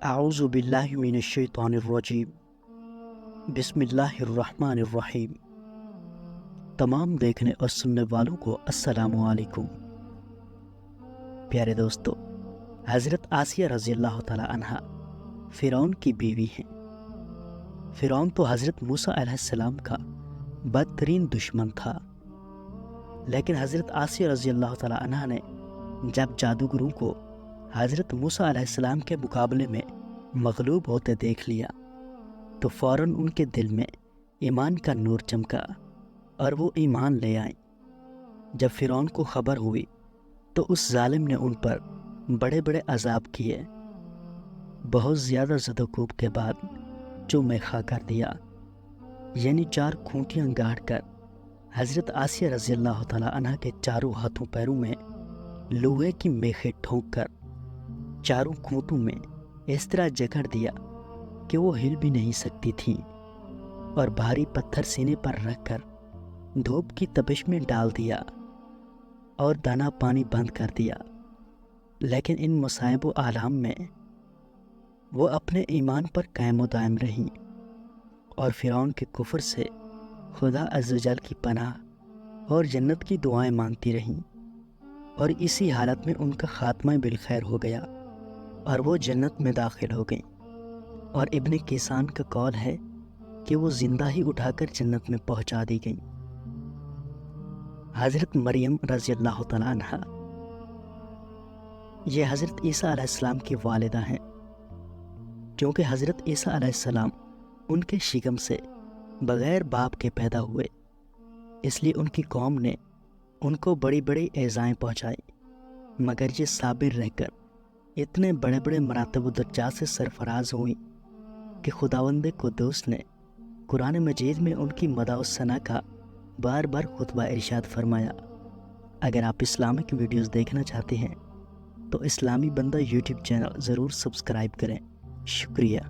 अऊज़ु बिल्लाहि मिनश्शैतानिर्रजीम। बिस्मिल्लाहिर्रहमानिर्रहीम। तमाम देखने और सुनने वालों को अस्सलामु अलैकुम। प्यारे दोस्तों, हज़रत आसिया रज़ी अल्लाह तआला अन्हा फ़िरौन की बीवी हैं। फ़िरौन तो हज़रत मूसा अलैहिस्सलाम का बदतरीन दुश्मन था, लेकिन हज़रत आसिया रज़ी अल्लाह तआला अन्हा ने जब जादूगरों को हज़रत मूसा अलैहिस्सलाम के मुकाबले में मग़लूब होते देख लिया तो फ़ौरन उनके दिल में ईमान का नूर चमका और वो ईमान ले आए। जब फ़िरौन को ख़बर हुई तो उस जालिम ने उन पर बड़े बड़े अज़ाब किए। बहुत ज़्यादा ज़दोकूब के बाद जो मेखा कर दिया, यानी 4 खूंटियाँ गाड़ कर हज़रत आसिया रज़ी अल्लाह तआला अन्हा के चारों हाथों पैरों में लोहे की मेखें ठोंक कर चारों खूंटों में इस तरह जकड़ दिया कि वो हिल भी नहीं सकती थी, और भारी पत्थर सीने पर रखकर धूप की तपिश में डाल दिया और दाना पानी बंद कर दिया। लेकिन इन मुसाइब व आलाम में वो अपने ईमान पर कायम व दायम रहीं और फ़िरौन के कुफ्र से खुदा अज़्ज़ व जल की पनाह और जन्नत की दुआएं मांगती रहीं, और इसी हालत में उनका ख़ात्मा बिलखैर हो गया और वो जन्नत में दाखिल हो गईं। और इब्ने किसान का कौल है कि वो ज़िंदा ही उठाकर जन्नत में पहुंचा दी गईं। हज़रत मरियम रज़ी अल्लाह तआला अन्हा ये हज़रत ईसा अलैहिस्सलाम की वालिदा हैं। क्योंकि हज़रत ईसा अलैहिस्सलाम उनके शिकम से बग़ैर बाप के पैदा हुए, इसलिए उनकी कौम ने उनको बड़ी बड़ी एज़ाएं पहुँचाई, मगर ये साबिर रहकर इतने बड़े बड़े मरातब व दर्जात से सरफराज हुई कि खुदावंद कुद्दूस ने कुरान मजीद में उनकी मदह व सना का बार बार खुतबा इरशाद फरमाया। अगर आप इस्लामिक वीडियोस देखना चाहते हैं तो इस्लामी बंदा यूट्यूब चैनल ज़रूर सब्सक्राइब करें। शुक्रिया।